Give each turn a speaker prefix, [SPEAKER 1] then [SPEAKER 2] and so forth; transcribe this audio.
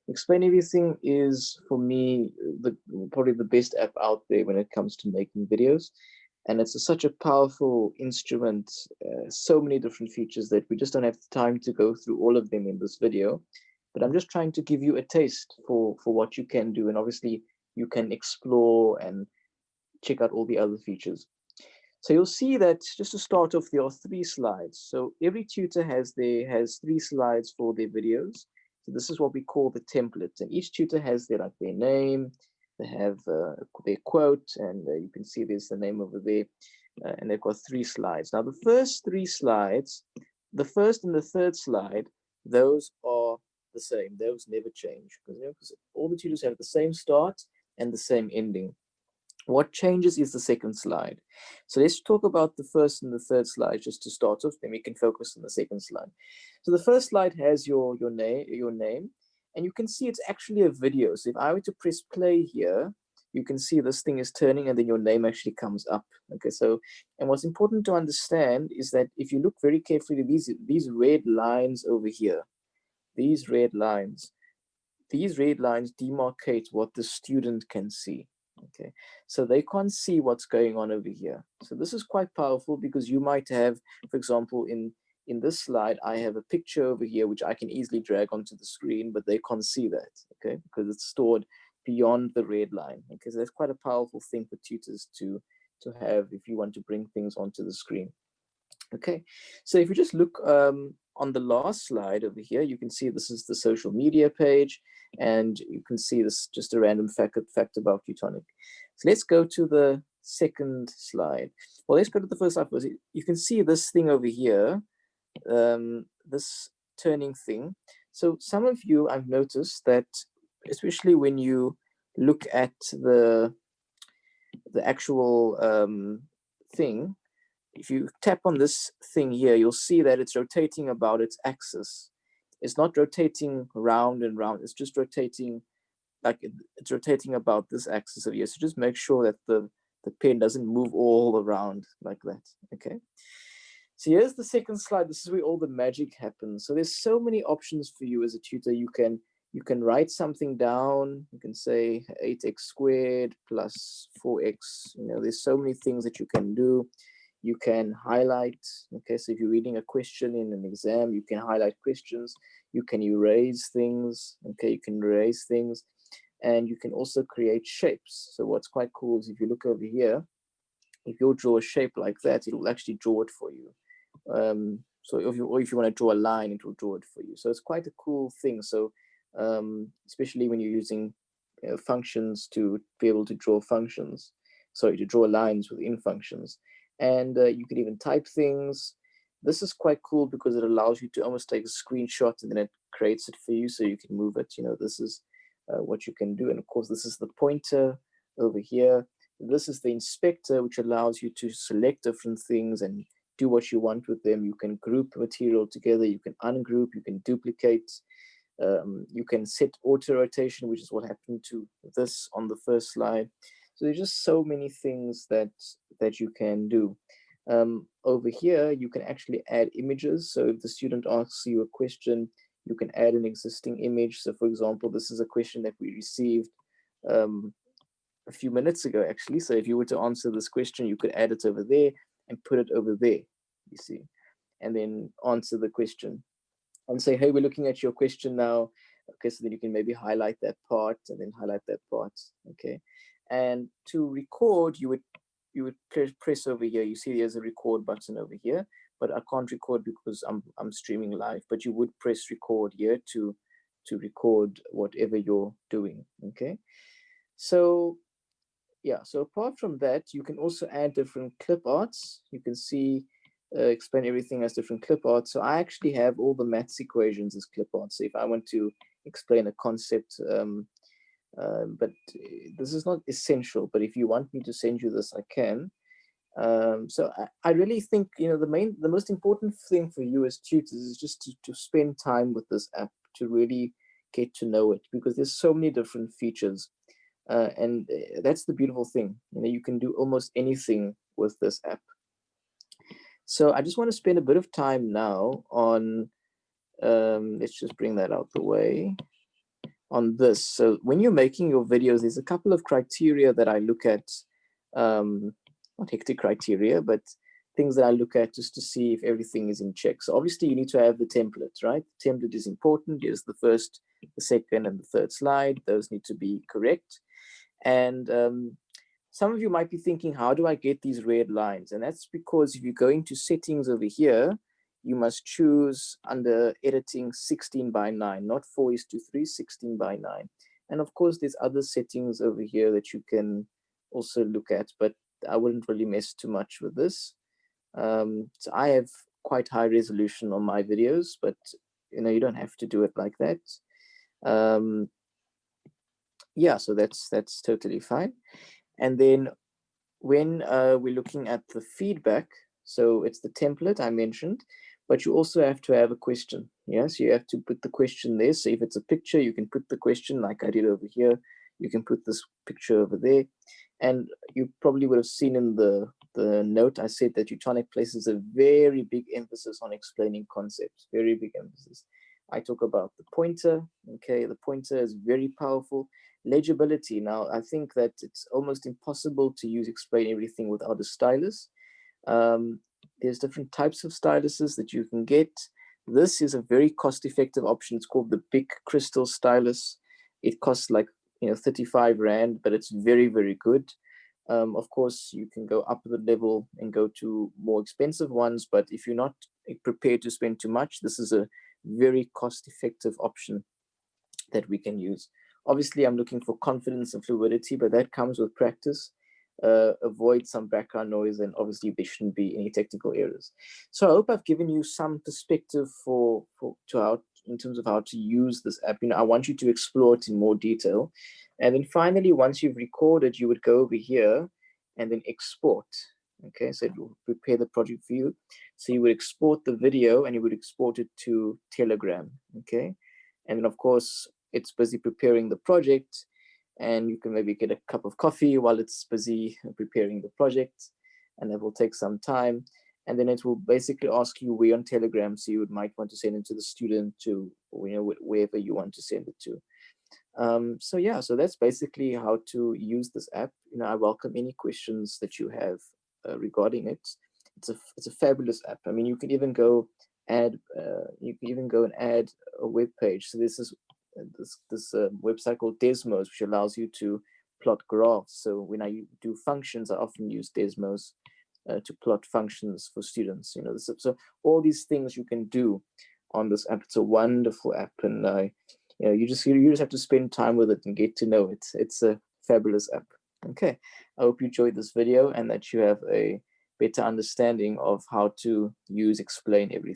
[SPEAKER 1] Explain Everything is, for me, probably the best app out there when it comes to making videos. And it's such a powerful instrument, so many different features that we just don't have the time to go through all of them in this video. But I'm just trying to give you a taste for what you can do. And obviously, you can explore and check out all the other features. So you'll see that, just to start off, there are 3 slides. So every tutor has 3 slides for their videos. So this is what we call the templates, and each tutor has their name, they have their quote, and you can see there's the name over there, and they've got 3 slides. Now the first 3 slides, the first and the third slide, those are the same. Those never change, because all the tutors have the same start and the same ending. What changes is the second slide. So let's talk about the first and the third slide just to start off, then we can focus on the second slide. So the first slide has your name, and you can see it's actually a video. So if I were to press play here, you can see this thing is turning and then your name actually comes up. Okay, so, and what's important to understand is that if you look very carefully, these red lines over here, these red lines demarcate what the student can see. Okay, so they can't see what's going on over here. So this is quite powerful, because you might have, for example, in this slide, I have a picture over here which I can easily drag onto the screen, but they can't see that, okay, because it's stored beyond the red line. Okay, so that's quite a powerful thing for tutors to have if you want to bring things onto the screen. Okay, so if you just look on the last slide over here, you can see this is the social media page, and you can see this just a random fact about Teutonic. So let's go to the second slide. Well, let's go to the first slide first. You can see this thing over here, this turning thing. So some of you, I've noticed that, especially when you look at the actual thing, if you tap on this thing here, you'll see that it's rotating about its axis. It's not rotating round and round. It's just rotating, like it's rotating about this axis of here. So just make sure that the pen doesn't move all around like that. Okay. So here's the second slide. This is where all the magic happens. So there's so many options for you as a tutor. You can write something down. You can say 8x squared plus 4x. There's so many things that you can do. You can highlight. Okay, so if you're reading a question in an exam, you can highlight questions. You can erase things. Okay, you can erase things. And you can also create shapes. So what's quite cool is if you look over here, if you draw a shape like that, it will actually draw it for you. So if you want to draw a line, it will draw it for you. So it's quite a cool thing. So especially when you're using functions to be able to draw functions, sorry, to draw lines within functions. And you can even type things. This is quite cool because it allows you to almost take a screenshot and then it creates it for you, so you can move it. This is what you can do. And of course, this is the pointer over here. This is the inspector, which allows you to select different things and do what you want with them. You can group material together. You can ungroup. You can duplicate. You can set auto rotation, which is what happened to this on the first slide. So there's just so many things that you can do. Over here, you can actually add images. So if the student asks you a question, you can add an existing image. So for example, this is a question that we received a few minutes ago, actually. So if you were to answer this question, you could add it over there and put it over there, you see, and then answer the question and say, hey, we're looking at your question now. Okay, so then you can maybe highlight that part and then highlight that part. Okay, and to record, you would press over here. You see there's a record button over here, but I can't record because I'm streaming live. But you would press record here to record whatever you're doing. Okay, so yeah. So apart from that, you can also add different clip arts. You can see Explain Everything as different clip arts. So I actually have all the maths equations as clip arts. So if I want to explain a concept, but this is not essential, but if you want me to send you this, I can. So I really think, the most important thing for you as tutors is just to spend time with this app, to really get to know it, because there's so many different features. And that's the beautiful thing. You can do almost anything with this app. So I just want to spend a bit of time now on, let's just bring that out the way. on this. So when you're making your videos, there's a couple of criteria that I look at, not hectic criteria, but things that I look at just to see if everything is in check. So obviously you need to have the template, right? The template is important. Here's the first, the second, and the third slide. Those need to be correct. And some of you might be thinking, how do I get these red lines? And that's because if you go into settings over here, you must choose under editing 16:9, not 4:3, 16:9. And of course, there's other settings over here that you can also look at, but I wouldn't really mess too much with this. So I have quite high resolution on my videos, but you don't have to do it like that. Yeah, so that's totally fine. And then when we're looking at the feedback, so it's the template I mentioned, but you also have to have a question. Yeah, so you have to put the question there. So if it's a picture, you can put the question like I did over here. You can put this picture over there. And you probably would have seen in the note I said that Utonic places a very big emphasis on explaining concepts, very big emphasis. I talk about the pointer. Okay, the pointer is very powerful. Legibility. Now, I think that it's almost impossible to explain everything without a stylus. There's different types of styluses that you can get. This is a very cost-effective option. It's called the Big Crystal Stylus. It costs like 35 Rand, but it's very, very good. Of course, you can go up the level and go to more expensive ones, but if you're not prepared to spend too much, this is a very cost-effective option that we can use. Obviously, I'm looking for confidence and fluidity, but that comes with practice. Avoid some background noise, and obviously there shouldn't be any technical errors. So I hope I've given you some perspective in terms of how to use this app. I want you to explore it in more detail. And then finally, once you've recorded, you would go over here and then export. Okay, so it will prepare the project for you. So you would export the video and you would export it to Telegram. Okay, and then of course it's busy preparing the project, and you can maybe get a cup of coffee while it's busy preparing the project, and that will take some time. And then it will basically ask you where on Telegram, so you might want to send it to the student, to wherever you want to send it to. So yeah, so that's basically how to use this app. I welcome any questions that you have regarding it. It's a fabulous app. I mean, you can even go and add a web page. So this is this website called Desmos, which allows you to plot graphs. So when I do functions, I often use Desmos to plot functions for students. So all these things you can do on this app. It's a wonderful app, and you just have to spend time with it and get to know it. It's a fabulous app. Okay, I hope you enjoyed this video and that you have a better understanding of how to explain everything.